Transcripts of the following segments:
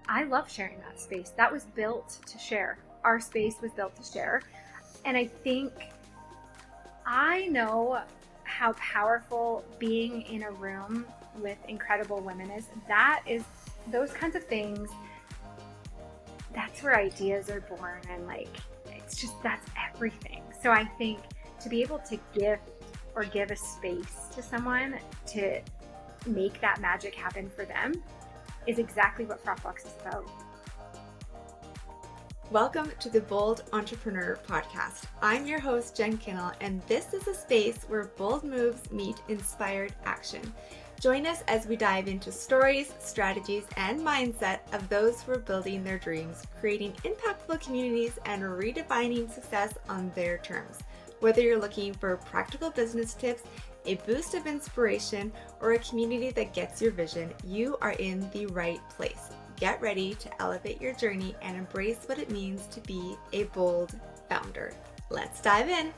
I love sharing that space. That was built to share. Our space was built to share. And I think I know how powerful being in a room with incredible women is. That is, those kinds of things, that's where ideas are born, and it's just, that's everything. So I think to be able to give a space to someone to make that magic happen for them is exactly what FrockBox is about. Welcome to the Bold Entrepreneur Podcast. I'm your host, Jen Kinal, and this is a space where bold moves meet inspired action. Join us as we dive into stories, strategies, and mindset of those who are building their dreams, creating impactful communities, and redefining success on their terms. Whether you're looking for practical business tips, a boost of inspiration, or a community that gets your vision, you are in the right place. Get ready to elevate your journey and embrace what it means to be a bold founder. Let's dive in.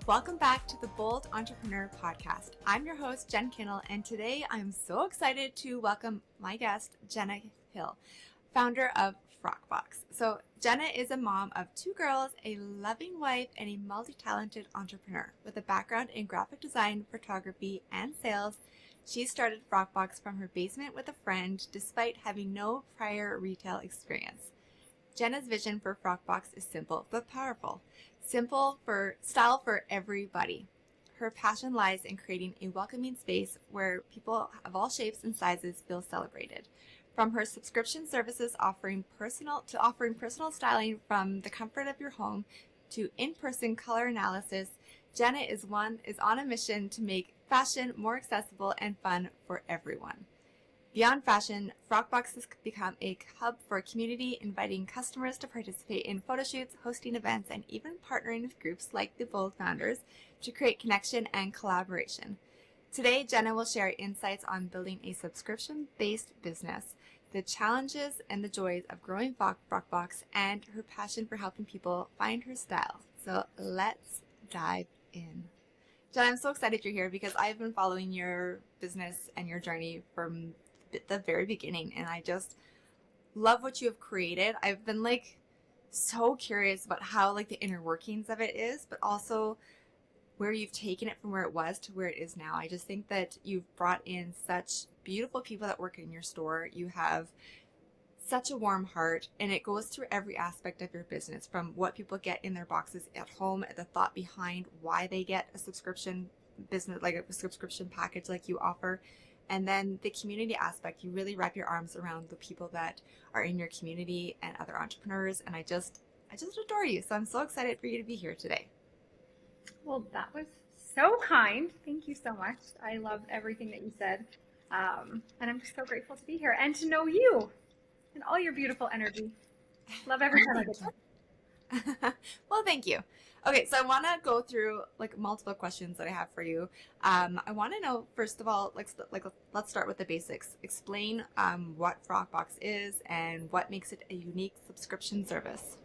Welcome back to the Bold Entrepreneur Podcast. I'm your host, Jen Kinal, and today I'm so excited to welcome my guest, Jenna Hill, founder of FrockBox. So Jenna is a mom of 2 girls, a loving wife, and a multi-talented entrepreneur. With a background in graphic design, photography, and sales, she started FrockBox from her basement with a friend despite having no prior retail experience. Jenna's vision for FrockBox is simple but powerful. Simple for style for everybody. Her passion lies in creating a welcoming space where people of all shapes and sizes feel celebrated. From her subscription services offering personal styling from the comfort of your home to in-person color analysis, Jenna is on a mission to make fashion more accessible and fun for everyone. Beyond fashion, FrockBox has become a hub for a community, inviting customers to participate in photo shoots, hosting events, and even partnering with groups like the Bold Founders to create connection and collaboration. Today, Jenna will share insights on building a subscription-based business, the challenges and the joys of growing FrockBox, and her passion for helping people find her style. So let's dive in. Jenna, I'm so excited you're here because I've been following your business and your journey from the very beginning, and I just love what you have created. I've been so curious about how the inner workings of it is, but also where you've taken it from where it was to where it is now. I just think that you've brought in such beautiful people that work in your store. You have such a warm heart, and it goes through every aspect of your business, from what people get in their boxes at home, the thought behind why they get a subscription business, like a subscription package like you offer, and then the community aspect. You really wrap your arms around the people that are in your community and other entrepreneurs, and I just adore you. So I'm so excited for you to be here today. Well, that was so kind. Thank you so much. I loved everything that you said. And I'm just so grateful to be here and to know you and all your beautiful energy. Love every time I get to. Well, thank you. Okay, so I want to go through multiple questions that I have for you. I want to know, first of all, let's start with the basics. Explain what FrockBox is and what makes it a unique subscription service.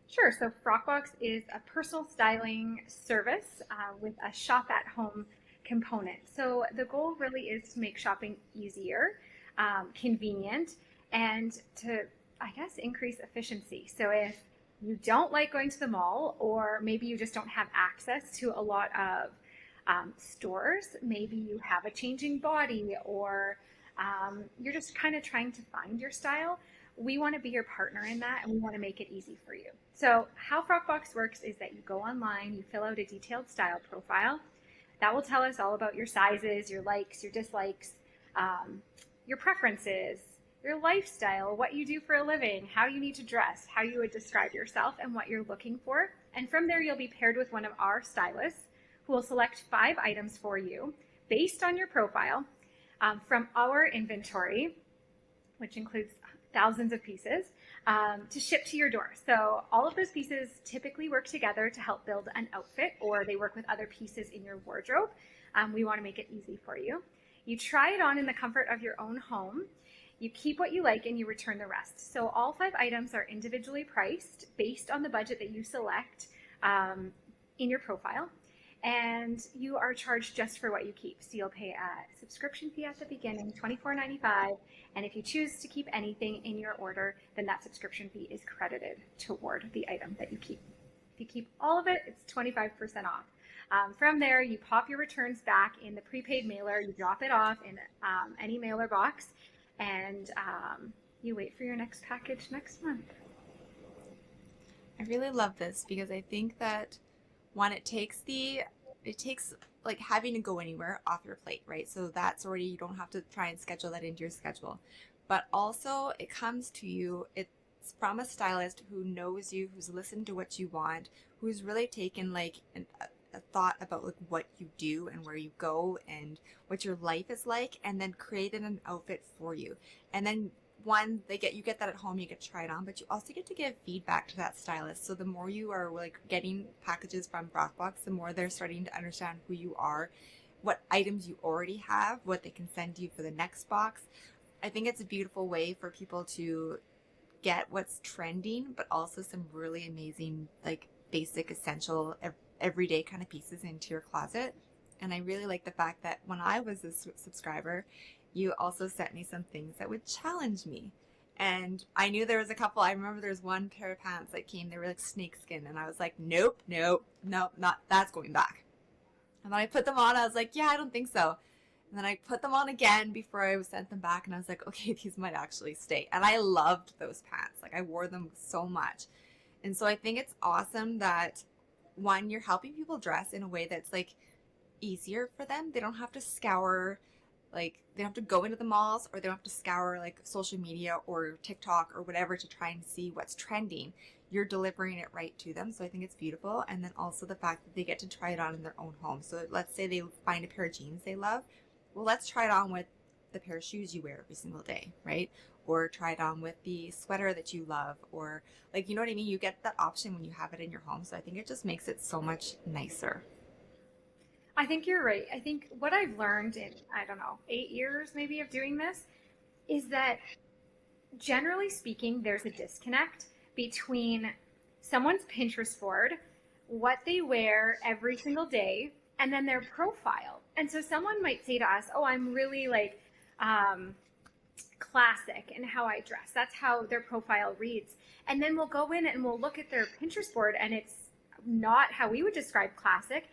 Sure. So FrockBox is a personal styling service with a shop at home component. So the goal really is to make shopping easier, convenient, and to, increase efficiency. So if you don't like going to the mall, or maybe you just don't have access to a lot of stores, maybe you have a changing body, or you're just kind of trying to find your style, we want to be your partner in that, and we want to make it easy for you. So how FrockBox works is that you go online, you fill out a detailed style profile. That will tell us all about your sizes, your likes, your dislikes, your preferences, your lifestyle, what you do for a living, how you need to dress, how you would describe yourself, and what you're looking for. And from there, you'll be paired with one of our stylists who will select 5 items for you based on your profile from our inventory, which includes thousands of pieces, to ship to your door. So all of those pieces typically work together to help build an outfit, or they work with other pieces in your wardrobe. We want to make it easy for you. You try it on in the comfort of your own home. You keep what you like and you return the rest. So all 5 items are individually priced based on the budget that you select in your profile. and you are charged just for what you keep. So you'll pay a subscription fee at the beginning, $24.95, and if you choose to keep anything in your order, then that subscription fee is credited toward the item that you keep. If you keep all of it, it's 25% off. From there, you pop your returns back in the prepaid mailer, you drop it off in any mailer box, and you wait for your next package next month. I really love this because I think that one, it takes like having to go anywhere off your plate, right? So that's already, you don't have to try and schedule that into your schedule. But also it comes to you, it's from a stylist who knows you, who's listened to what you want, who's really taken like a thought about like what you do and where you go and what your life is like, and then created an outfit for you. And then you get that at home, you get to try it on, but you also get to give feedback to that stylist. So the more you are like getting packages from FrockBox, the more they're starting to understand who you are, what items you already have, what they can send you for the next box. I think it's a beautiful way for people to get what's trending, but also some really amazing, like basic, essential, everyday kind of pieces into your closet. And I really like the fact that when I was a subscriber, you also sent me some things that would challenge me. And I knew there was a couple. I remember there's one pair of pants that came, they were like snakeskin. And I was like, nope, not, that's going back. And then I put them on. I was like, yeah, I don't think so. And then I put them on again before I sent them back. And I was like, okay, these might actually stay. And I loved those pants. Like I wore them so much. And so I think it's awesome that one, you're helping people dress in a way that's like easier for them. They don't have to scour, like they don't have to go into the malls, or they don't have to scour like social media or TikTok or whatever to try and see what's trending. You're delivering it right to them. So I think it's beautiful. And then also the fact that they get to try it on in their own home. So let's say they find a pair of jeans they love. Well, let's try it on with the pair of shoes you wear every single day, right? Or try it on with the sweater that you love, or like, you know what I mean? You get that option when you have it in your home. So I think it just makes it so much nicer. I think you're right. I think what I've learned in, I don't know, 8 years maybe of doing this is that generally speaking, there's a disconnect between someone's Pinterest board, what they wear every single day, and then their profile. And so someone might say to us, oh, I'm really like classic in how I dress. That's how their profile reads. And then we'll go in and we'll look at their Pinterest board, and it's not how we would describe classic.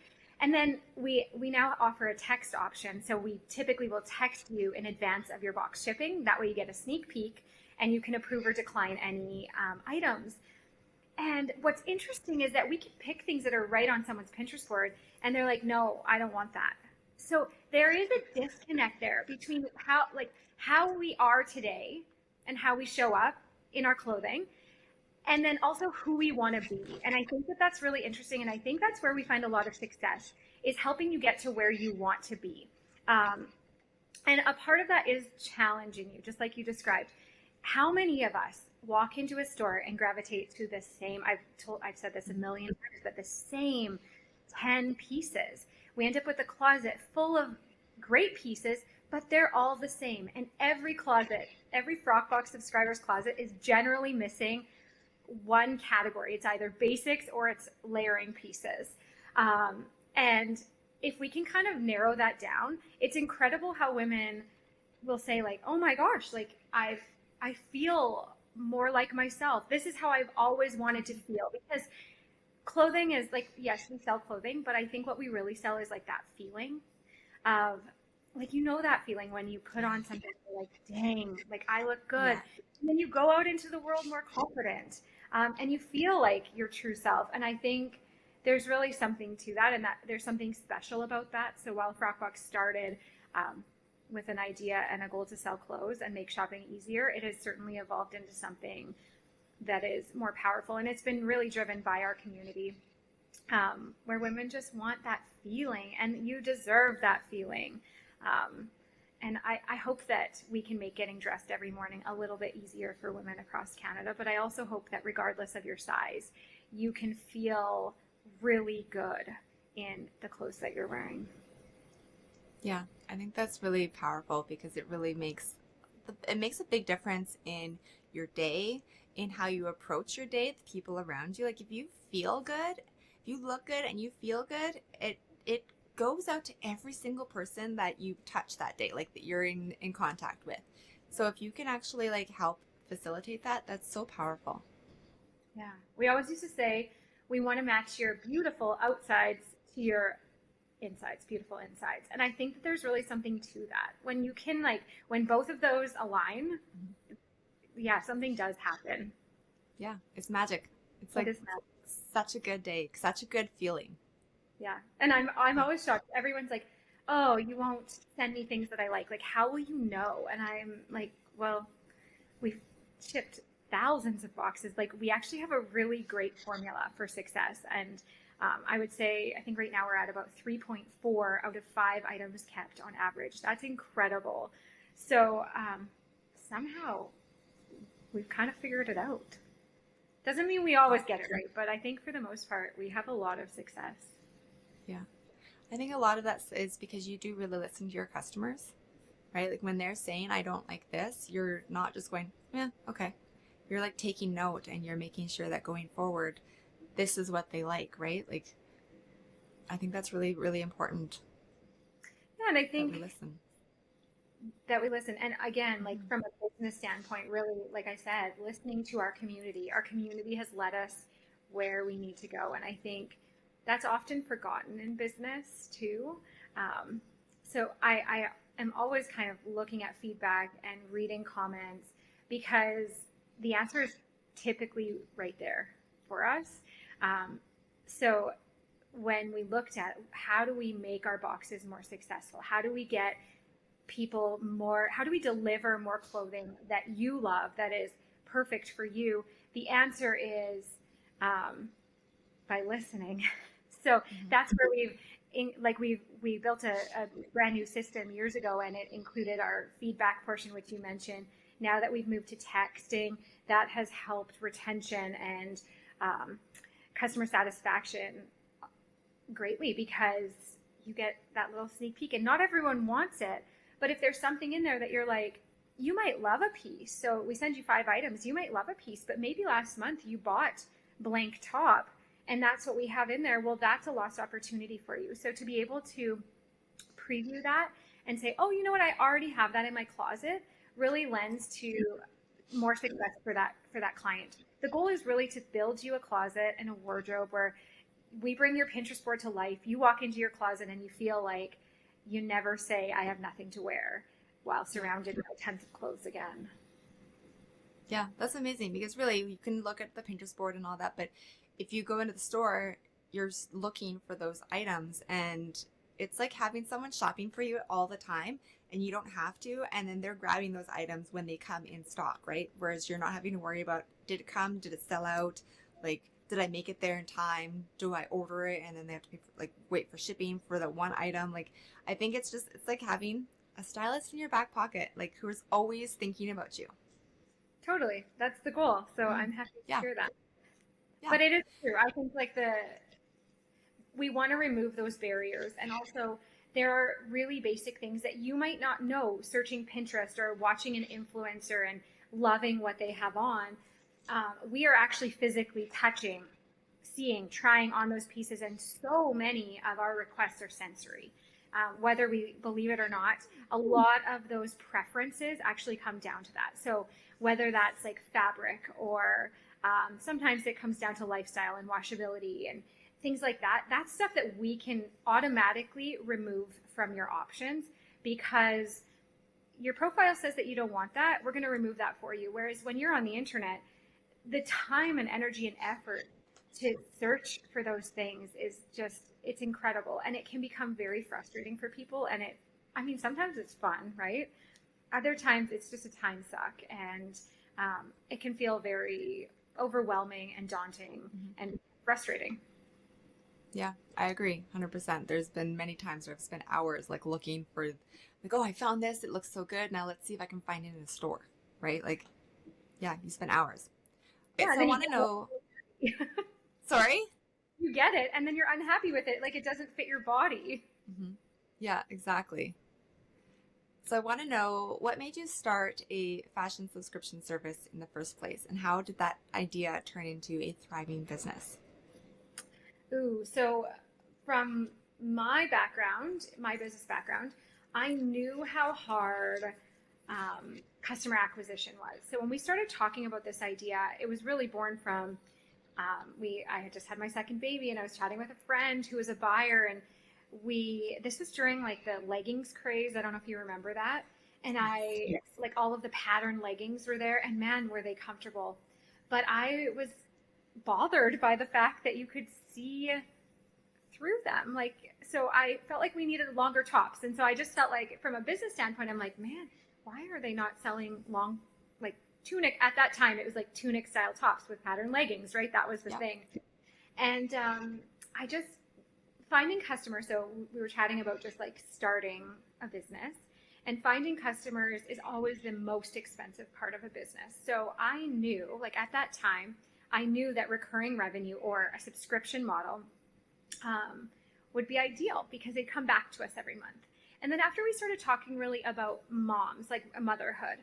And then we now offer a text option. So we typically will text you in advance of your box shipping. That way you get a sneak peek and you can approve or decline any items. And what's interesting is that we can pick things that are right on someone's Pinterest board, and they're like, no, I don't want that. So there is a disconnect there between how we are today and how we show up in our clothing, and then also who we want to be. And I think that that's really interesting. And I think that's where we find a lot of success, is helping you get to where you want to be. And a part of that is challenging you, just like you described. How many of us walk into a store and gravitate to the same, I've said this a million times, but the same 10 pieces? We end up with a closet full of great pieces, but they're all the same. And every FrockBox subscriber's closet is generally missing one category. It's either basics or it's layering pieces. And if we can kind of narrow that down, it's incredible how women will say like, oh my gosh, like I feel more like myself. This is how I've always wanted to feel. Because clothing is like, yes, we sell clothing, but I think what we really sell is like that feeling of like, you know, that feeling when you put on something like, dang, like I look good. Yeah. And then you go out into the world more confident. And you feel like your true self. And I think there's really something to that, and that there's something special about that. So while FrockBox started with an idea and a goal to sell clothes and make shopping easier, it has certainly evolved into something that is more powerful. And it's been really driven by our community, where women just want that feeling, and you deserve that feeling. And I hope that we can make getting dressed every morning a little bit easier for women across Canada. But I also hope that regardless of your size, you can feel really good in the clothes that you're wearing. Yeah, I think that's really powerful, because it really makes a big difference in your day, in how you approach your day, the people around you. Like if you feel good, if you look good and you feel good, it goes out to every single person that you touch that day, like that you're in contact with. So if you can actually like help facilitate that, that's so powerful. Yeah. We always used to say we want to match your beautiful outsides to your insides, beautiful insides. And I think that there's really something to that. When you can, like, when both of those align, yeah, something does happen. Yeah, it's magic. It's It like is magic. such a good day, such a good feeling. Yeah. And I'm Yeah. always shocked. Everyone's like, "Oh, you won't send me things that I like. Like, how will you know?" And I'm like, "Well, we've shipped thousands of boxes. Like, we actually have a really great formula for success." And I would say, I think right now we're at about 3.4 out of 5 items kept on average. That's incredible. So somehow we've kind of figured it out. Doesn't mean we always get it right, but I think for the most part, we have a lot of success. Yeah. I think a lot of that is because you do really listen to your customers, right? Like when they're saying, I don't like this, you're not just going, yeah, okay. You're like taking note and you're making sure that going forward, this is what they like, right? Like, I think that's really, really important Yeah, and I that we think listen. that we listen. And again, like Mhm. from a business standpoint, really, like I said, listening to our community. Our community has led us where we need to go. And I think that's often forgotten in business too. Um, so I am always kind of looking at feedback and reading comments because the answer is typically right there for us. Um, so when we looked at how do we make our boxes more successful, how do we get people more, how do we deliver more clothing that you love, that is perfect for you, the answer is by listening. So Mhm. that's where we built a brand new system years ago, and it included our feedback portion, which you mentioned. Now that we've moved to texting, that has helped retention and um, customer satisfaction greatly, because you get that little sneak peek, and not everyone wants it. But if there's something in there that you're like, you might love a piece. So we send you 5 items. You might love a piece, but maybe last month you bought blank top and that's what we have in there. Well, that's a lost opportunity for you. So to be able to preview that and say, oh, you know what, I already have that in my closet, really lends to more success for that client. The goal is really to build you a closet and a wardrobe where we bring your Pinterest board to life. You walk into your closet and you feel like you never say, I have nothing to wear, while Yeah. surrounded by tons of clothes again. Yeah, that's amazing because really you can look at the Pinterest board and all that, but if you go into the store, you're looking for those items and it's like having someone shopping for you all the time and you don't have to, and then they're grabbing those items when they come in stock, right? Whereas you're not having to worry about, did it come, did it sell out, like did I make it there in time, do I order it and then they have to pay for, like wait for shipping for the one item. Like I think it's like having a stylist in your back pocket, like who's always thinking about you. Totally. That's the goal. So Mm. I'm happy to Yeah, hear that. yeah, But it is true. I think like we want to remove those barriers, and also there are really basic things that you might not know searching Pinterest or watching an influencer and loving what they have on. We are actually physically touching, seeing, trying on those pieces, and so many of our requests are sensory. Whether we believe it or not, a lot of those preferences actually come down to that. So whether that's like fabric or sometimes it comes down to lifestyle and washability and things like that. That's stuff that we can automatically remove from your options, because your profile says that you don't want that. We're going to remove that for you. Whereas when you're on the internet, the time and energy and effort to search for those things is just, it's incredible. And it can become very frustrating for people. And I mean, sometimes it's fun, right? Other times it's just a time suck. And it can feel very overwhelming and daunting hmm and frustrating. yeah. I agree, 100%. There's been many times where I've spent hours like looking for, like, oh, I found this. It looks so good. Now let's see if I can find it in a store, right? Like, yeah, you spend hours. Okay, Yeah, so and I then want to know. you Sorry. you get it, and then you're unhappy with it, like it doesn't fit your body. hmm Yeah, exactly. So I want to know what made you start a fashion subscription service in the first place, and how did that idea turn into a thriving business? Ooh, so from my background, my business background, I knew how hard customer acquisition was. So when we started talking about this idea, it was really born from I had just had my second baby, and I was chatting with a friend who was a buyer, and this was during like the leggings craze. I don't know if you remember that. And Yes. like all of the pattern leggings were there, and man, were they comfortable. But I was bothered by the fact that you could see through them. Like, so I felt like we needed longer tops. And so I just felt like from a business standpoint, I'm like, man, why are they not selling long, like tunic? At that time, it was like tunic style tops with pattern leggings, right? That was the thing. And I just finding customers. So we were chatting about just like starting a business, and finding customers is always the most expensive part of a business. So I knew, like at that time, I knew that recurring revenue or a subscription model would be ideal because they'd come back to us every month. And then after we started talking really about moms, like motherhood,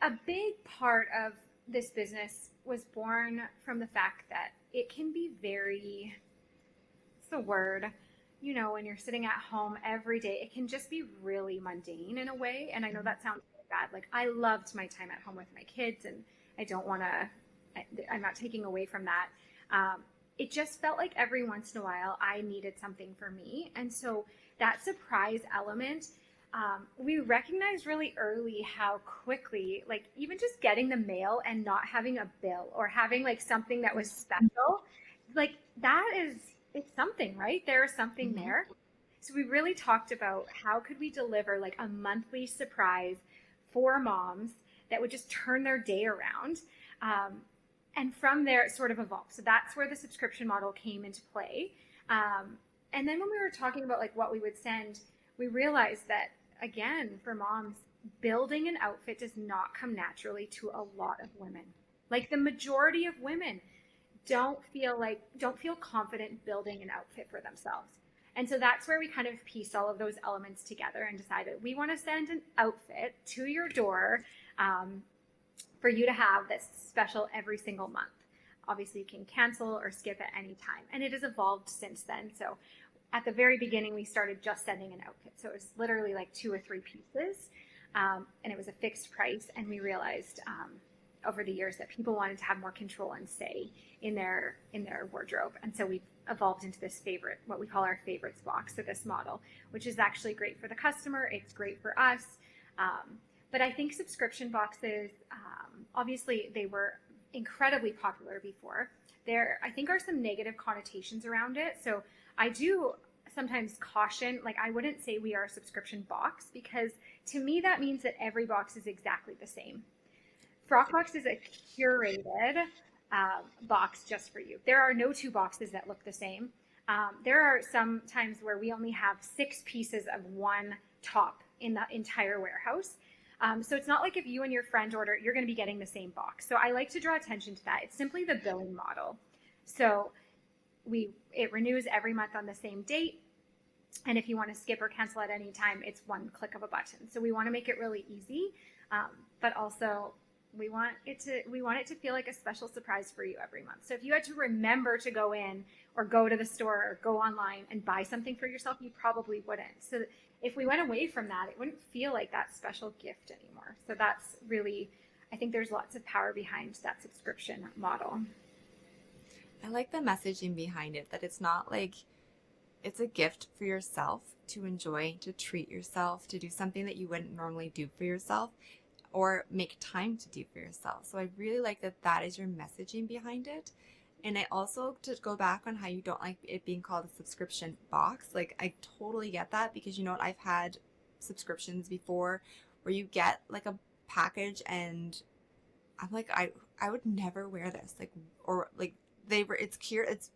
a big part of this business was born from the fact that it can be very, what's the word? You know, when you're sitting at home every day, it can just be really mundane in a way. And I know that sounds really bad. Like I loved my time at home with my kids, and I don't want to, I'm not taking away from that. It just felt like every once in a while I needed something for me. And so that surprise element, we recognized really early how quickly, like even just getting the mail and not having a bill or having like something that was special, like that is, it's something, right? There is something Mm-hmm. there. So we really talked about how could we deliver like a monthly surprise for moms that would just turn their day around. And from there, it sort of evolved. So that's where the subscription model came into play. And then when we were talking about like what we would send, we realized that again, for moms, building an outfit does not come naturally to a lot of women. Like the majority of women don't feel confident building an outfit for themselves. And so that's where we kind of piece all of those elements together and decided we want to send an outfit to your door for you to have that's special every single month. Obviously, you can cancel or skip at any time. And it has evolved since then. So at the very beginning, we started just sending an outfit. So it was literally like 2 or 3 pieces. And it was a fixed price. And we realized over the years that people wanted to have more control and say in their wardrobe. And so we evolved into this favorite, what we call our favorites box, so this model, which is actually great for the customer. It's great for us. But I think subscription boxes, obviously they were incredibly popular before. There, I think, are some negative connotations around it. So I do sometimes caution, like I wouldn't say we are a subscription box, because to me that means that every box is exactly the same. FrockBox is a curated box just for you. There are no 2 boxes that look the same. There are some times where we only have 6 pieces of one top in the entire warehouse. So it's not like if you and your friend order, you're going to be getting the same box. So I like to draw attention to that. It's simply the billing model. So it renews every month on the same date. And if you want to skip or cancel at any time, it's one click of a button. So we want to make it really easy, but also we want it to feel like a special surprise for you every month. So if you had to remember to go in or go to the store or go online and buy something for yourself, you probably wouldn't. So if we went away from that, it wouldn't feel like that special gift anymore. So that's really, I think there's lots of power behind that subscription model. I like the messaging behind it, that it's not like it's a gift for yourself to enjoy, to treat yourself, to do something that you wouldn't normally do for yourself or make time to do for yourself. So I really like that that is your messaging behind it. And I also, to go back on how you don't like it being called a subscription box, like I totally get that, because you know what, I've had subscriptions before where you get like a package and I'm like, I would never wear this, like, or like it's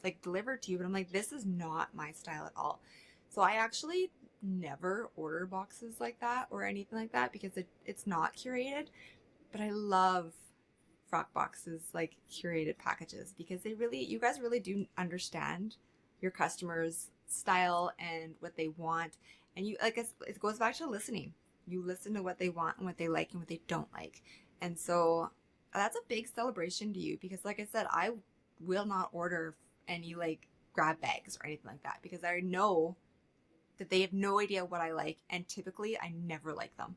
like delivered to you, but I'm like, this is not my style at all. So I actually never order boxes like that or anything like that because it's not curated. But I love FrockBox's like curated packages because you guys really do understand your customers' style and what they want. And you, like, it goes back to listening. You listen to what they want and what they like and what they don't like. And so that's a big celebration to you because, like I said, I will not order any like grab bags or anything like that, because I know that they have no idea what I like, and typically I never like them.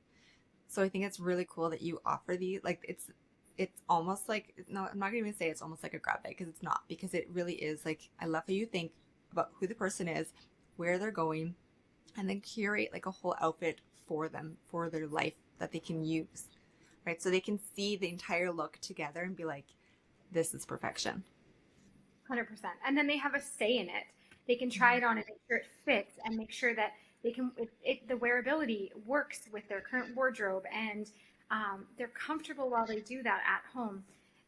So I think it's really cool that you offer these. Like it's almost like, no, I'm not gonna even say it's almost like a grab bag, because it's not, because it really is like, I love how you think about who the person is, where they're going, and then curate like a whole outfit for them, for their life, that they can use, right? So they can see the entire look together and be like, this is perfection. 100%. And then they have a say in it. They can try it on and make sure it fits and make sure that they can, the wearability works with their current wardrobe, and they're comfortable while they do that at home.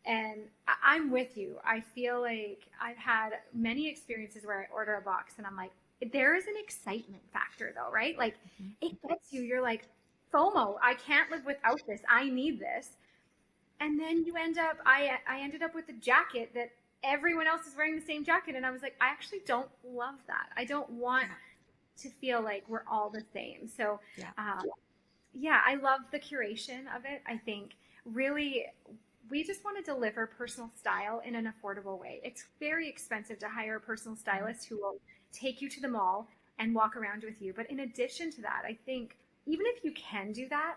And I'm with you. I feel like I've had many experiences where I order a box and I'm like, there is an excitement factor though, right? Like it gets you, you're like, FOMO, I can't live without this. I need this. And then you end up, I ended up with a jacket that everyone else is wearing the same jacket. And I was like, I actually don't love that. I don't want to feel like we're all the same. So, Yeah. yeah, I love the curation of it. I think really we just want to deliver personal style in an affordable way. It's very expensive to hire a personal stylist who will take you to the mall and walk around with you. But in addition to that, I think even if you can do that,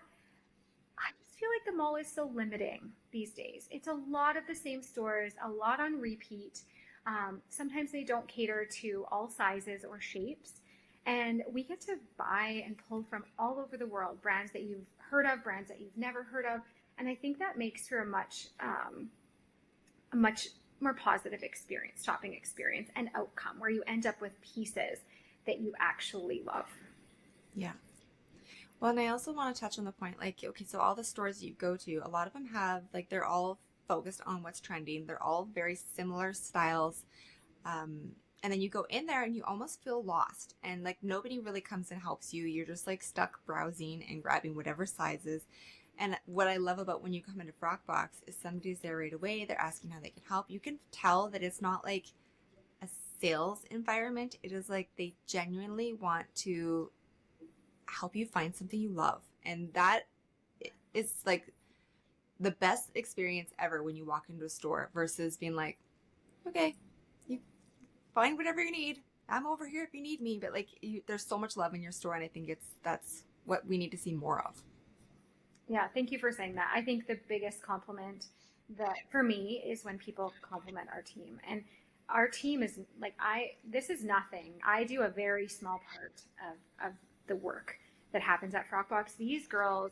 I just feel like the mall is so limiting these days. It's a lot of the same stores, a lot on repeat. Sometimes they don't cater to all sizes or shapes. And we get to buy and pull from all over the world, brands that you've heard of, brands that you've never heard of. And I think that makes for a much more positive experience, shopping experience, and outcome where you end up with pieces that you actually love. Yeah. Well, and I also want to touch on the point, like, okay, so all the stores you go to, a lot of them have, like, they're all focused on what's trending. They're all very similar styles. And then you go in there and you almost feel lost, and like nobody really comes and helps you. You're just like stuck browsing and grabbing whatever sizes. And what I love about when you come into FrockBox is somebody's there right away. They're asking how they can help. You can tell that it's not like a sales environment. It is like they genuinely want to help you find something you love. And that is like the best experience ever when you walk into a store versus being like, okay, you find whatever you need. I'm over here if you need me. But like, there's so much love in your store, and I think that's what we need to see more of. Yeah, thank you for saying that. I think the biggest compliment that for me is when people compliment our team. And our team is like, this is nothing. I do a very small part of the work that happens at FrockBox. These girls,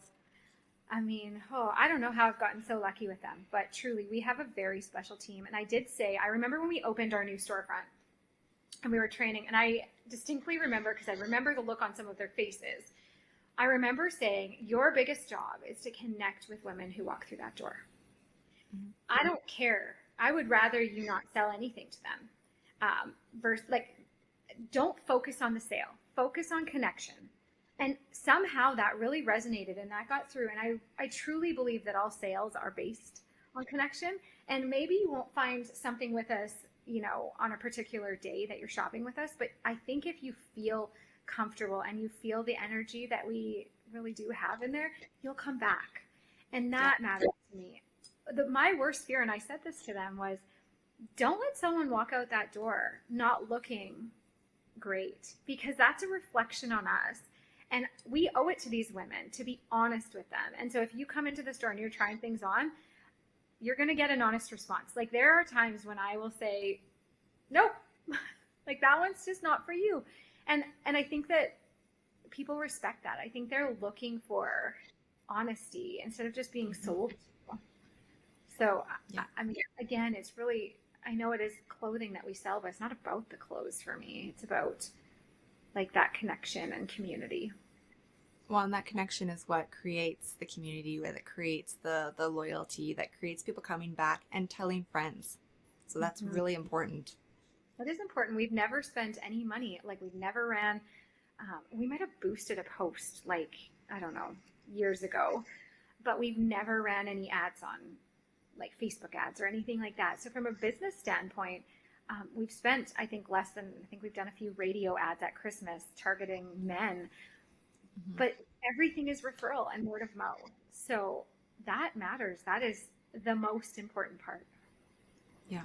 I mean, I don't know how I've gotten so lucky with them, but truly we have a very special team. And I did say, I remember when we opened our new storefront and we were training, and I distinctly remember, because I remember the look on some of their faces. I remember saying, your biggest job is to connect with women who walk through that door. Mm-hmm. I don't care. I would rather you not sell anything to them. Don't focus on the sale. Focus on connection. And somehow that really resonated and that got through. And I truly believe that all sales are based on connection. And maybe you won't find something with us, on a particular day that you're shopping with us. But I think if you feel comfortable and you feel the energy that we really do have in there, you'll come back. And that matters to me. My worst fear, and I said this to them, was don't let someone walk out that door not looking great, because that's a reflection on us. And we owe it to these women to be honest with them. And so if you come into the store and you're trying things on, you're going to get an honest response. Like there are times when I will say, nope, like that one's just not for you. And I think that people respect that. I think they're looking for honesty instead of just being sold. So, yeah. I mean, again, it's really, I know it is clothing that we sell, but it's not about the clothes for me. It's about like that connection and community. Well, and that connection is what creates the community, that creates the loyalty, that creates people coming back and telling friends. So that's really important. That is important. We've never spent any money. Like we've never ran, we might have boosted a post like, I don't know, years ago, but we've never ran any ads on like Facebook ads or anything like that. So from a business standpoint, we've spent, I think we've done a few radio ads at Christmas targeting men, but everything is referral and word of mouth. So that matters. That is the most important part. Yeah.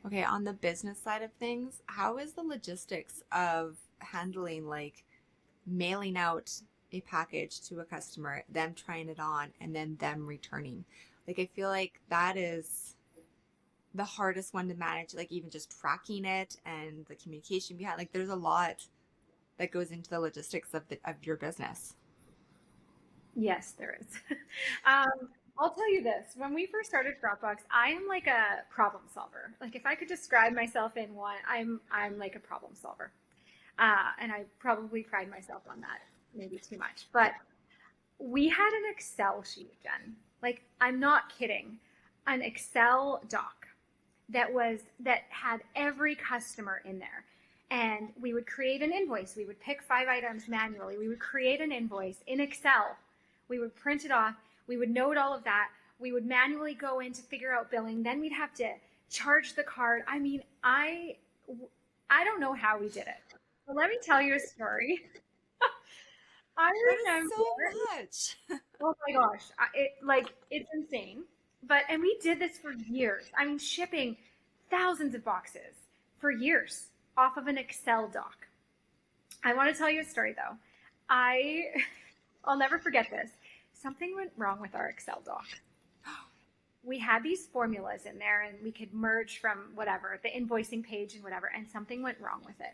Okay, on the business side of things, how is the logistics of handling like mailing out a package to a customer, them trying it on, and then them returning? Like, I feel like that is the hardest one to manage, like even just tracking it and the communication behind. Like, there's a lot that goes into the logistics of your business. Yes, there is. I'll tell you this. When we first started FrockBox, I am like a problem solver. Like if I could describe myself in one, I'm like a problem solver. And I probably pride myself on that, maybe too much. But we had an Excel sheet, Jen. Like I'm not kidding. An Excel doc that had every customer in there. And we would create an invoice. We would pick 5 items manually. We would create an invoice in Excel. We would print it off. We would note all of that. We would manually go in to figure out billing. Then we'd have to charge the card. I mean, I don't know how we did it. But let me tell you a story. I That is remember, so much. oh my gosh, it's insane. But and we did this for years. I mean, shipping thousands of boxes for years off of an Excel doc. I want to tell you a story though. I I'll never forget this. Something went wrong with our Excel doc. We had these formulas in there and we could merge from whatever, the invoicing page and whatever, and something went wrong with it.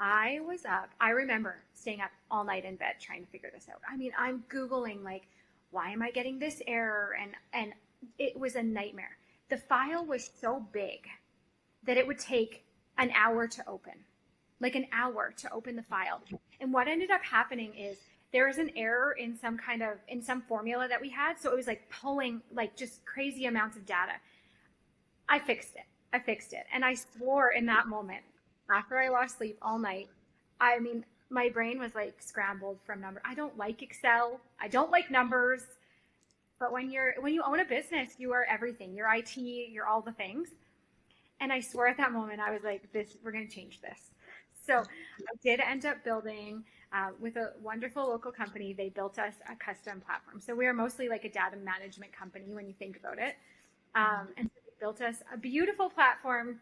I was up. I remember staying up all night in bed trying to figure this out. I mean, I'm Googling like, why am I getting this error? And it was a nightmare. The file was so big that it would take an hour to open, like an hour to open the file. And what ended up happening is there was an error in some formula that we had. So it was like pulling like just crazy amounts of data. I fixed it. And I swore in that moment, after I lost sleep all night, I mean, my brain was like scrambled from numbers. I don't like Excel. I don't like numbers. But when you own a business, you are everything. You're IT, you're all the things. And I swore at that moment, I was like, we're going to change this. So I did end up building with a wonderful local company. They built us a custom platform. So we are mostly like a data management company when you think about it. And so they built us a beautiful platform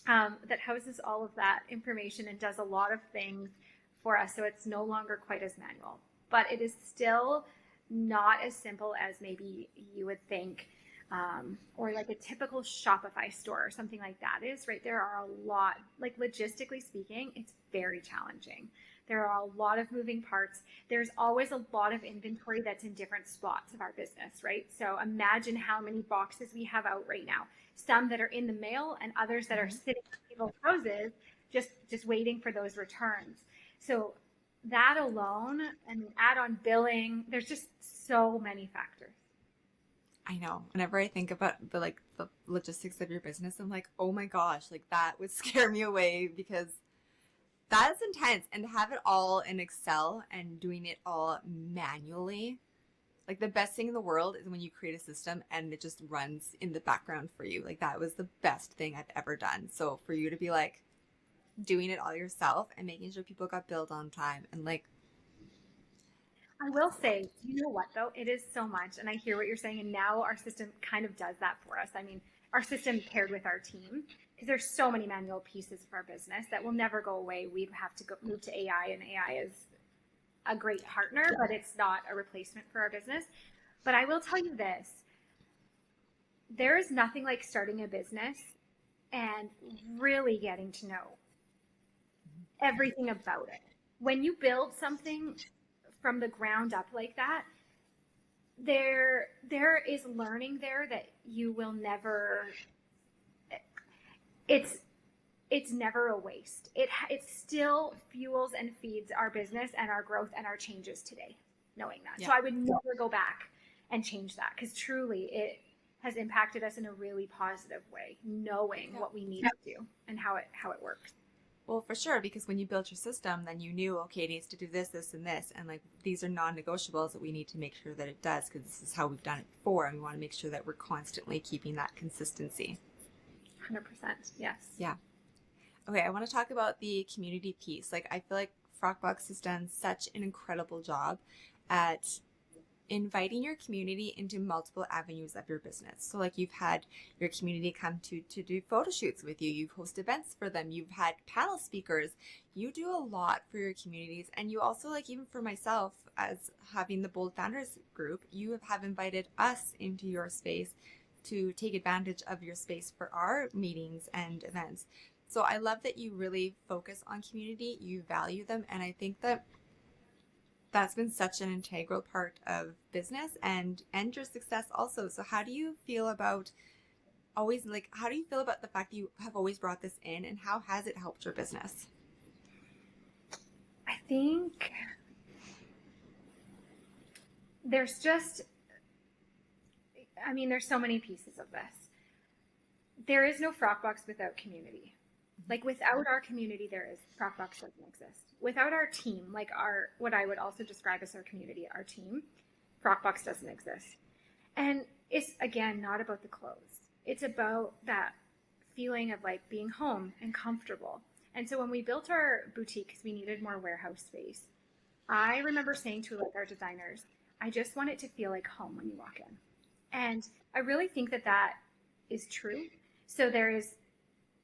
that houses all of that information and does a lot of things for us. So it's no longer quite as manual, but it is still not as simple as maybe you would think, or like a typical Shopify store or something like that is, right? There are a lot, like logistically speaking, it's very challenging. There are a lot of moving parts. There's always a lot of inventory that's in different spots of our business, right? So imagine how many boxes we have out right now. Some that are in the mail and others that are sitting in people's houses just waiting for those returns. So that alone, and add on billing, there's just so many factors. I know. Whenever I think about the logistics of your business, I'm like, oh my gosh, like that would scare me away because that's intense. And to have it all in Excel and doing it all manually, like the best thing in the world is when you create a system and it just runs in the background for you. Like that was the best thing I've ever done. So for you to be like doing it all yourself and making sure people got billed on time and like, I will say, you know what though? It is so much, and I hear what you're saying, and now our system kind of does that for us. I mean, our system paired with our team, because there's so many manual pieces of our business that will never go away. We'd have to move to AI, and AI is a great partner, but it's not a replacement for our business. But I will tell you this, there is nothing like starting a business and really getting to know everything about it. When you build something from the ground up like that, there is learning there that you will never, it's never a waste. It still fuels and feeds our business and our growth and our changes today, knowing that. Yeah. So I would never go back and change that, because truly it has impacted us in a really positive way, knowing what we need to do and how it works. Well, for sure, because when you built your system, then you knew, okay, it needs to do this, this, and this. And like, these are non-negotiables that we need to make sure that it does, because this is how we've done it before. And we want to make sure that we're constantly keeping that consistency. 100%. Yes. Yeah. Okay. I want to talk about the community piece. Like, I feel like FrockBox has done such an incredible job at inviting your community into multiple avenues of your business. So like you've had your community come to do photo shoots with you, you've hosted events for them, you've had panel speakers, you do a lot for your communities. And you also, like, even for myself, as having the Bold Founders group, you have invited us into your space to take advantage of your space for our meetings and events. So I love that you really focus on community, you value them, and I think that that's been such an integral part of business and your success also. So how do you feel about how do you feel about the fact that you have always brought this in, and how has it helped your business? I think there's so many pieces of this. There is no FrockBox without community. Like, without our community, FrockBox doesn't exist. Without our team, like what I would also describe as our community, our team, FrockBox doesn't exist. And it's, again, not about the clothes. It's about that feeling of like being home and comfortable. And so when we built our boutique, because we needed more warehouse space, I remember saying to like our designers, I just want it to feel like home when you walk in. And I really think that is true. So there is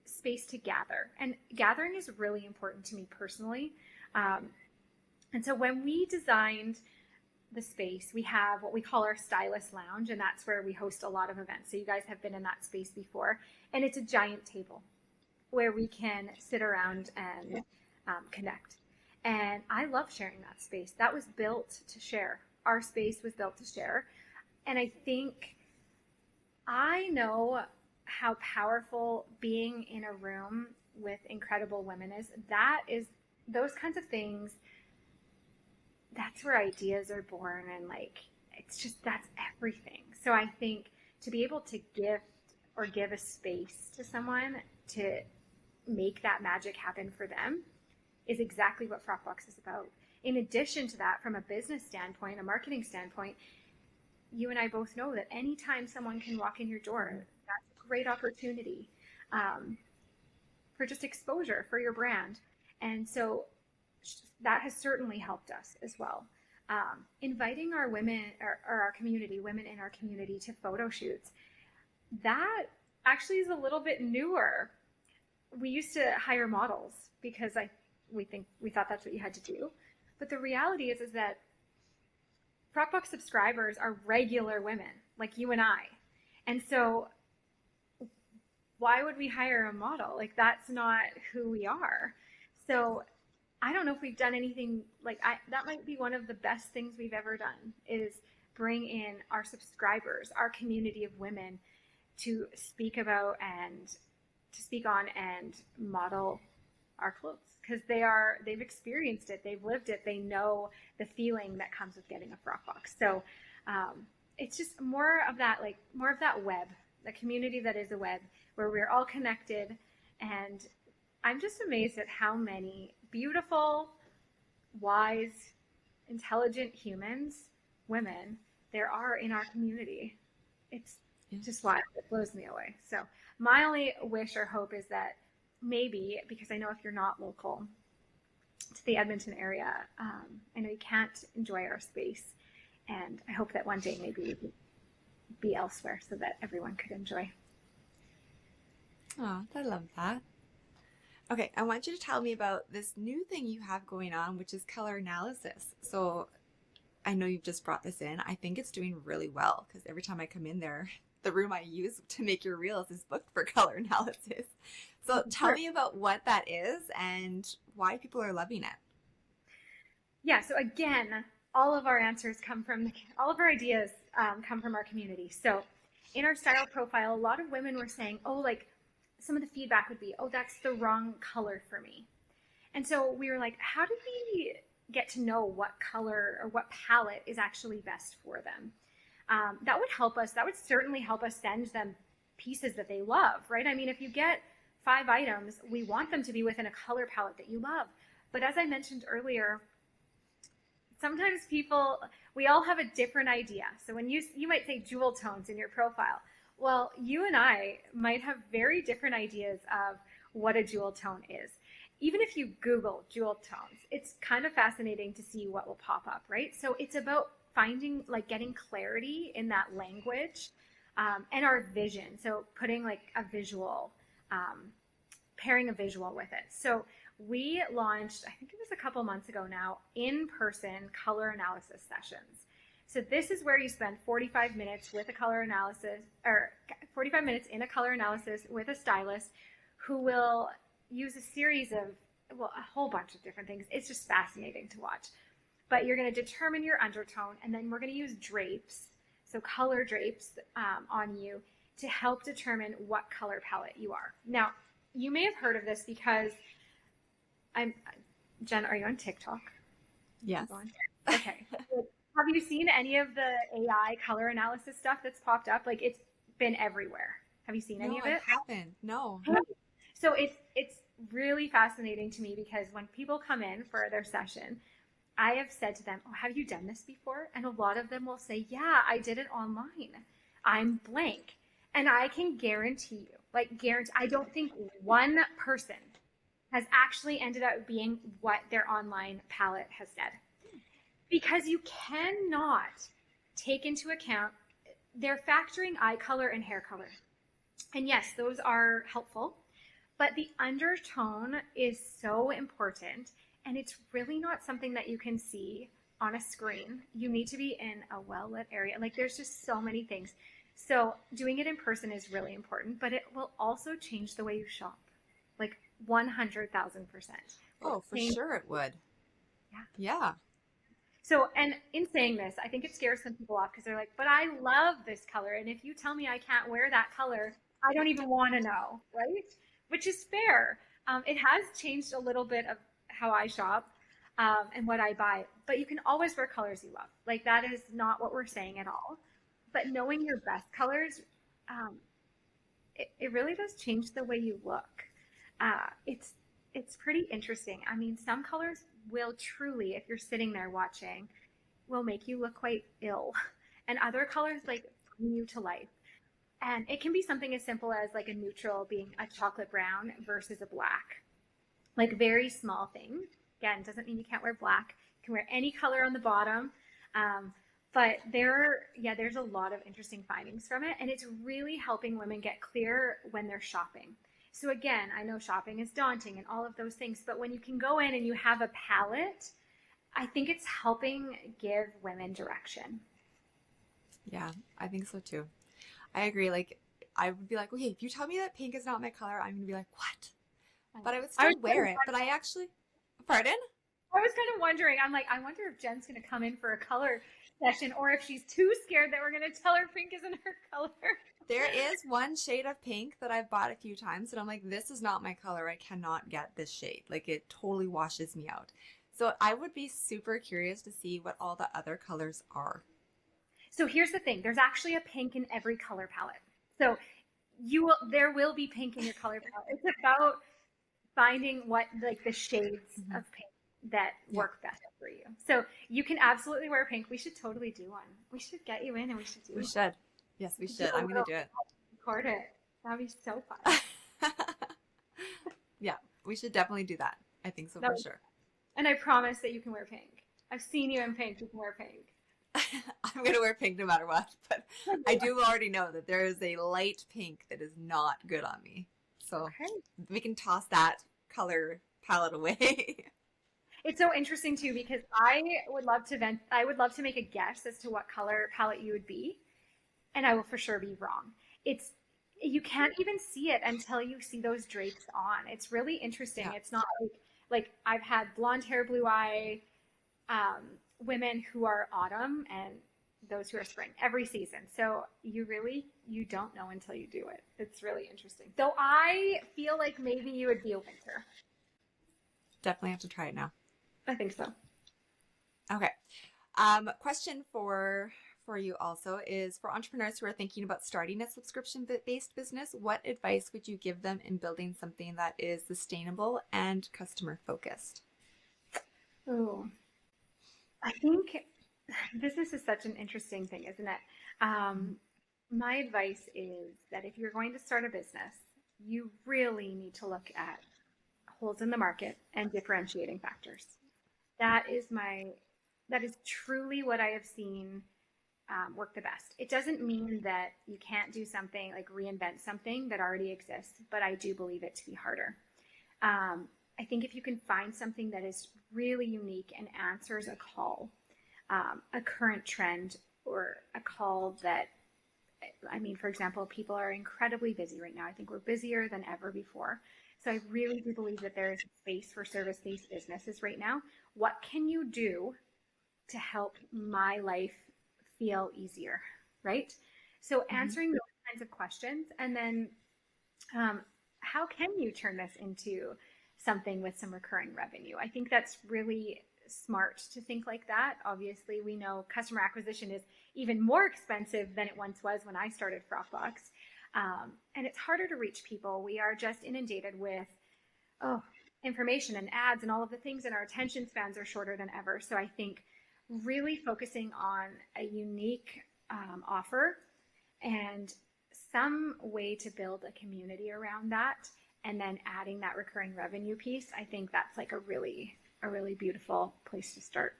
space to gather, and gathering is really important to me personally. And so when we designed the space, we have what we call our stylist lounge, and that's where we host a lot of events. So you guys have been in that space before, and it's a giant table where we can sit around and connect. And I love sharing that space. That was built to share. Our space was built to share. And I think I know how powerful being in a room with incredible women is. Those kinds of things, that's where ideas are born, and like, that's everything. So I think to be able to give a space to someone to make that magic happen for them is exactly what FrockBox is about. In addition to that, from a business standpoint, a marketing standpoint, you and I both know that anytime someone can walk in your door, that's a great opportunity for just exposure for your brand. And so that has certainly helped us as well. Inviting our women or our community, women in our community, to photo shoots, that actually is a little bit newer. We used to hire models because we thought that's what you had to do. But the reality is that FrockBox subscribers are regular women like you and I. And so why would we hire a model? Like, that's not who we are. So I don't know if we've done anything that might be one of the best things we've ever done, is bring in our subscribers, our community of women, to speak about and to speak on and model our clothes, because they've experienced it, they've lived it, they know the feeling that comes with getting a FrockBox. So it's just more of that web, the community that is a web where we're all connected. And I'm just amazed at how many beautiful, wise, intelligent humans, women, there are in our community. It's just wild. It blows me away. So my only wish or hope is that maybe, because I know if you're not local to the Edmonton area, I know you can't enjoy our space. And I hope that one day maybe we could be elsewhere so that everyone could enjoy. Oh, I love that. Okay, I want you to tell me about this new thing you have going on, which is color analysis. So I know you've just brought this in. I think it's doing really well, because every time I come in there, the room I use to make your reels is booked for color analysis. So tell me about what that is and why people are loving it. Yeah, so again, all of our ideas come from our community. So in our style profile, a lot of women were saying, some of the feedback would be, that's the wrong color for me. And so we were like, how did we get to know what color or what palette is actually best for them? That would help us. That would certainly help us send them pieces that they love, right? I mean, if you get 5 items, we want them to be within a color palette that you love. But as I mentioned earlier, sometimes we all have a different idea. So when you might say jewel tones in your profile, well, you and I might have very different ideas of what a jewel tone is. Even if you Google jewel tones, it's kind of fascinating to see what will pop up, right? So it's about finding, like getting clarity in that language, and our vision. So putting like a visual, pairing a visual with it. So we launched, I think it was a couple months ago now, in-person color analysis sessions. So this is where you spend 45 minutes with a color analysis, or 45 minutes in a color analysis with a stylist who will use a series of, well, a whole bunch of different things. It's just fascinating to watch. But you're going to determine your undertone, and then we're going to use drapes, so color drapes, on you to help determine what color palette you are. Now, you may have heard of this because Jen, are you on TikTok? Yes. Okay. Have you seen any of the AI color analysis stuff that's popped up? Like, it's been everywhere. Have you seen any of it? I haven't. No. So it's really fascinating to me because when people come in for their session, I have said to them, "Oh, have you done this before?" And a lot of them will say, "Yeah, I did it online. I'm blank." And I can guarantee you, I don't think one person has actually ended up being what their online palette has said. Because you cannot take into account, they're factoring eye color and hair color. And yes, those are helpful, but the undertone is so important, and it's really not something that you can see on a screen. You need to be in a well-lit area. Like, there's just so many things. So doing it in person is really important, but it will also change the way you shop, like 100,000%. Oh, for sure it would. Yeah. So, and in saying this, I think it scares some people off because they're like, "But I love this color. And if you tell me I can't wear that color, I don't even want to know," right? Which is fair. It has changed a little bit of how I shop, and what I buy, but you can always wear colors you love. Like, that is not what we're saying at all. But knowing your best colors, it really does change the way you look. It's pretty interesting. I mean, some colors will truly, if you're sitting there watching, will make you look quite ill, and other colors like bring you to life. And it can be something as simple as like a neutral being a chocolate brown versus a black, like very small thing. Again, doesn't mean you can't wear black. You can wear any color on the bottom. But there's a lot of interesting findings from it, and it's really helping women get clear when they're shopping. So again, I know shopping is daunting and all of those things, but when you can go in and you have a palette, I think it's helping give women direction. Yeah, I think so too. I agree. Like, I would be like, okay, if you tell me that pink is not my color, I'm gonna be like, what? But I would still wear it. But I actually, pardon? I was kind of wondering, I'm like, I wonder if Jen's gonna come in for a color session, or if she's too scared that we're gonna tell her pink isn't her color. There is one shade of pink that I've bought a few times, and I'm like, this is not my color. I cannot get this shade. Like, it totally washes me out. So I would be super curious to see what all the other colors are. So here's the thing. There's actually a pink in every color palette. So there will be pink in your color palette. It's about finding what, like, the shades of pink that work best for you. So you can absolutely wear pink. We should totally do one. We should get you in and we should do it. We should. Yes, we should. I'm going to do it. Record it. That'd be so fun. Yeah, we should definitely do that. I think so, for sure. And I promise that you can wear pink. I've seen you in pink. You can wear pink. I'm going to wear pink no matter what. But I do already know that there is a light pink that is not good on me. So we can toss that color palette away. It's so interesting too, because I would love to make a guess as to what color palette you would be, and I will for sure be wrong. You can't even see it until you see those drapes on. It's really interesting. Yeah. It's not like I've had blonde hair, blue eye, women who are autumn, and those who are spring every season. So you don't know until you do it. It's really interesting. Though I feel like maybe you would be a winter. Definitely have to try it now. I think so. Okay. Question for you also is, for entrepreneurs who are thinking about starting a subscription-based business, what advice would you give them in building something that is sustainable and customer-focused? Oh, I think business is such an interesting thing, isn't it? My advice is that if you're going to start a business, you really need to look at holes in the market and differentiating factors. That is my That is truly what I have seen work the best. It doesn't mean that you can't do something like reinvent something that already exists, but I do believe it to be harder. I think if you can find something that is really unique and answers a call, a current trend, or a call that, I mean, for example, people are incredibly busy right now. I think we're busier than ever before. So I really do believe that there is space for service-based businesses right now. What can you do to help my life feel easier, right? So Mm-hmm. answering those kinds of questions, and then um, how can you turn this into something with some recurring revenue? I think that's really smart to think like that. Obviously, we know customer acquisition is even more expensive than it once was when I started FrockBox. And it's harder to reach people. We are just inundated with, oh, information and ads and all of the things, and our attention spans are shorter than ever. So I think really focusing on a unique offer and some way to build a community around that, and then adding that recurring revenue piece, I think that's like a really beautiful place to start.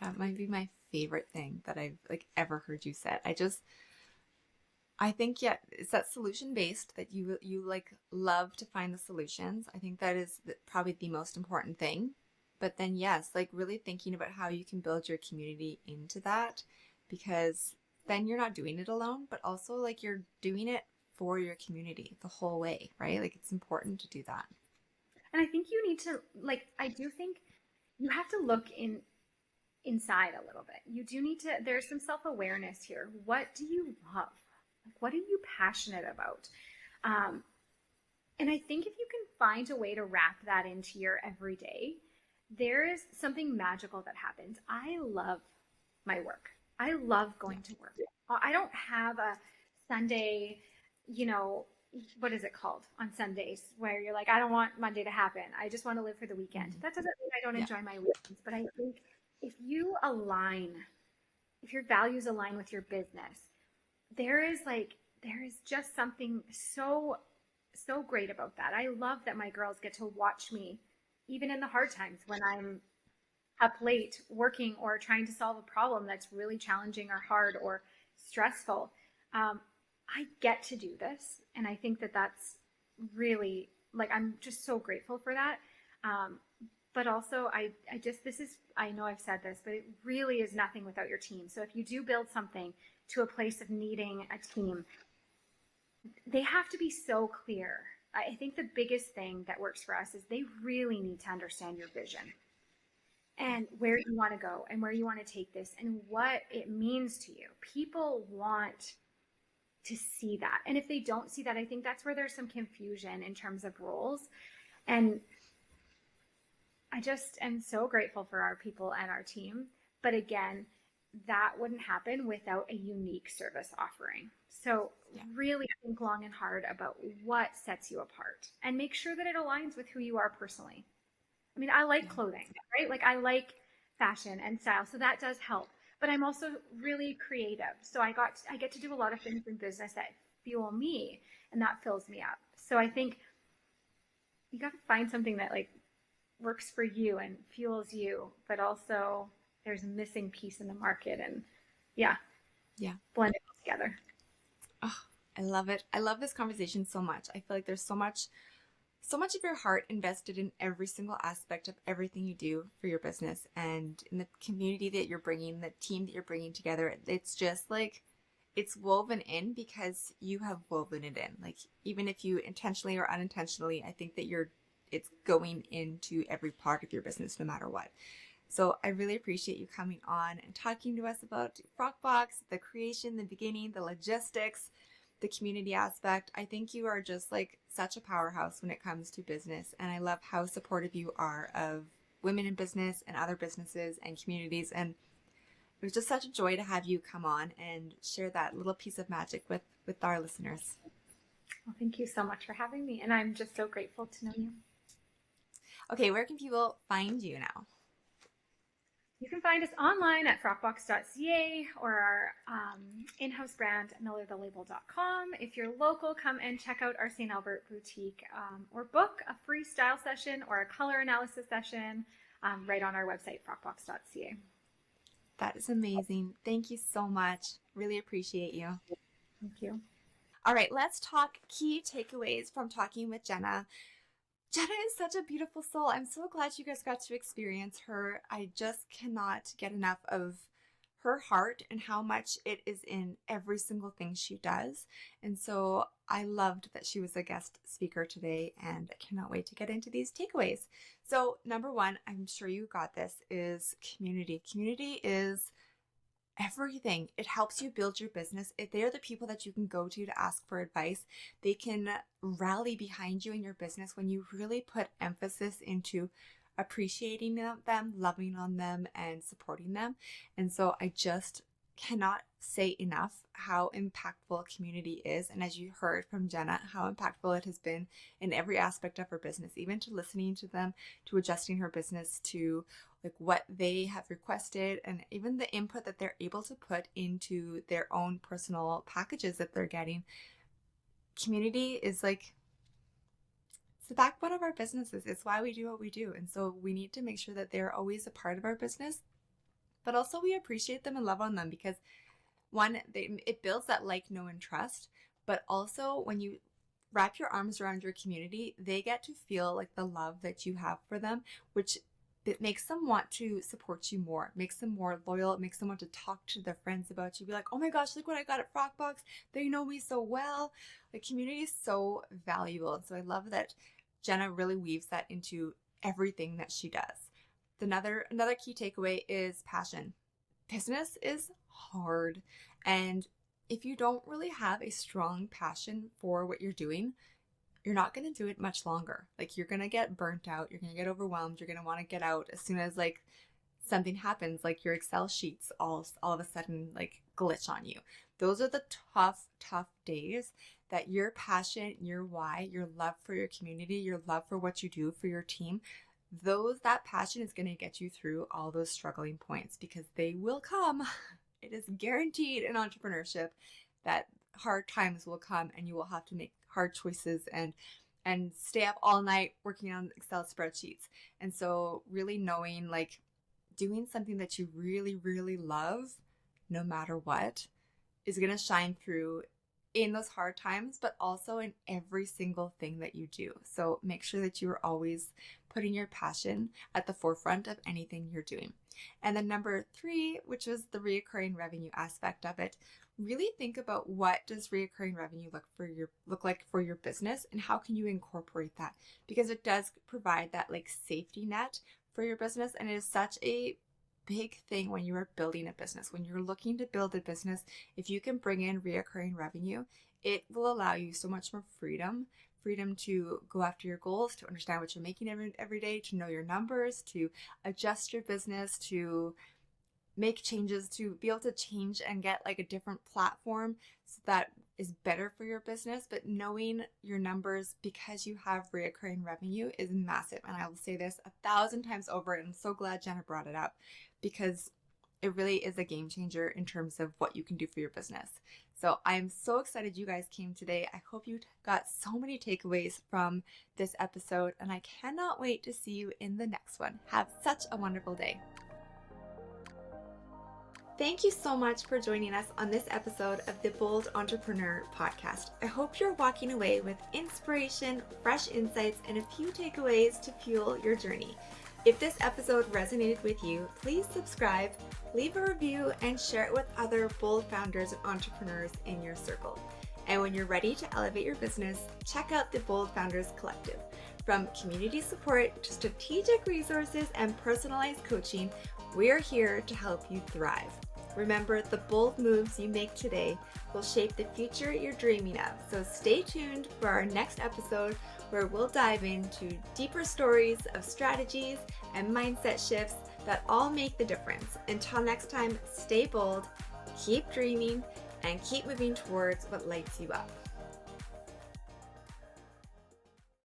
That might be my favorite thing that I've like ever heard you said. I think, yeah, it's that solution based that you like love to find the solutions. I think that is probably the most important thing. But then yes, like really thinking about how you can build your community into that, because then you're not doing it alone, but also like you're doing it for your community the whole way, right? Like it's important to do that. And I think you need to, like, I do think you have to look inside a little bit. You do need to, there's some self-awareness here. What do you love? Like, what are you passionate about? Um, and I think if you can find a way to wrap that into your everyday, there is something magical that happens. I love my work. I love Yeah. going to work. I don't have a Sunday, you know, what is it called on Sundays where you're like, I don't want Monday to happen. I just want to live for the weekend. Mhm. That doesn't mean I don't Yeah. enjoy my weekends, but I think if you align, if your values align with your business, there is just something so great about that. I love that my girls get to watch me even in the hard times when I'm up late working or trying to solve a problem that's really challenging or hard or stressful. I get to do this. And I think that that's really, like, I'm just so grateful for that. Um, but also, I just, this is, I know I've said this, but it really is nothing without your team. So if you do build something to a place of needing a team, they have to be so clear. I think the biggest thing that works for us is they really need to understand your vision and where you want to go and where you want to take this and what it means to you. People want to see that. And if they don't see that, I think that's where there's some confusion in terms of roles. And I just am so grateful for our people and our team. But again, that wouldn't happen without a unique service offering. So Yeah. really think long and hard about what sets you apart and make sure that it aligns with who you are personally. I mean, I like Yeah. clothing, right? Like I like fashion and style, so that does help. But I'm also really creative. So I get to do a lot of things in business that fuel me and that fills me up. So I think you got to find something that like works for you and fuels you, but also there's a missing piece in the market and yeah, Yeah. blend it all together. Oh, I love it. I love this conversation so much. I feel like there's so much of your heart invested in every single aspect of everything you do for your business and in the community that you're bringing, the team that you're bringing together. It's just like it's woven in because you have woven it in. Like even if you intentionally or unintentionally, I think that it's going into every part of your business no matter what. So I really appreciate you coming on and talking to us about FrockBox, the creation, the beginning, the logistics, the community aspect. I think you are just like such a powerhouse when it comes to business. And I love how supportive you are of women in business and other businesses and communities. And it was just such a joy to have you come on and share that little piece of magic with our listeners. Well, thank you so much for having me. And I'm just so grateful to know you. Okay, where can people find you now? You can find us online at frockbox.ca or our in-house brand, millerthelabel.com. If you're local, come and check out our St. Albert boutique or book a free style session or a color analysis session. right on our website, frockbox.ca. That is amazing. Thank you so much. Really appreciate you. Thank you. All right, let's talk key takeaways from talking with Jenna. Jenna is such a beautiful soul. I'm so glad you guys got to experience her. I just cannot get enough of her heart and how much it is in every single thing she does. And so I loved that she was a guest speaker today, and I cannot wait to get into these takeaways. So number one, I'm sure you got this, is community. Community is everything. It helps you build your business. If they're the people that you can go to ask for advice, they can rally behind you in your business when you really put emphasis into appreciating them, loving on them, and supporting them. And so I just cannot say enough how impactful community is. And as you heard from Jenna, how impactful it has been in every aspect of her business, even to listening to them, to adjusting her business to like what they have requested, and even the input that they're able to put into their own personal packages that they're getting. Community is like, it's the backbone of our businesses. It's why we do what we do. And so we need to make sure that they're always a part of our business, but also we appreciate them and love on them, because one, it builds that like, know, and trust. But also when you wrap your arms around your community, they get to feel like the love that you have for them, which it makes them want to support you more, makes them more loyal. It makes them want to talk to their friends about you. Be like, oh my gosh, look what I got at FrockBox. They know me so well. The community is so valuable. And so I love that Jenna really weaves that into everything that she does. Another key takeaway is passion. Business is hard. And if you don't really have a strong passion for what you're doing, you're not going to do it much longer. Like, you're going to get burnt out. You're going to get overwhelmed. You're going to want to get out as soon as like something happens, like your Excel sheets all of a sudden like glitch on you. Those are the tough days that your passion, your why, your love for your community, your love for what you do for your team, that passion is going to get you through all those struggling points, because they will come. It is guaranteed in entrepreneurship that hard times will come, and you will have to make hard choices and stay up all night working on Excel spreadsheets. And so really knowing, like, doing something that you really, really love, no matter what, is going to shine through in those hard times, but also in every single thing that you do. So make sure that you are always putting your passion at the forefront of anything you're doing. And then number 3, which was the reoccurring revenue aspect of it, really think about, what does reoccurring revenue look like for your business, and how can you incorporate that? Because it does provide that like safety net for your business, and it is such a big thing when you are building a business. When you're looking to build a business, if you can bring in reoccurring revenue, it will allow you so much more freedom to go after your goals, to understand what you're making every day, to know your numbers, to adjust your business, to make changes, to be able to change and get like a different platform so that is better for your business. But knowing your numbers, because you have reoccurring revenue, is massive. And I will say this 1,000 times over, and I'm so glad Jenna brought it up, because it really is a game changer in terms of what you can do for your business. So I'm so excited you guys came today. I hope you got so many takeaways from this episode, and I cannot wait to see you in the next one. Have such a wonderful day. Thank you so much for joining us on this episode of the Bold Entrepreneur Podcast. I hope you're walking away with inspiration, fresh insights, and a few takeaways to fuel your journey. If this episode resonated with you, please subscribe, leave a review, and share it with other bold founders and entrepreneurs in your circle. And when you're ready to elevate your business, check out the Bold Founders Collective. From community support to strategic resources and personalized coaching, we're here to help you thrive. Remember, the bold moves you make today will shape the future you're dreaming of. So stay tuned for our next episode, where we'll dive into deeper stories of strategies and mindset shifts that all make the difference. Until next time, stay bold, keep dreaming, and keep moving towards what lights you up.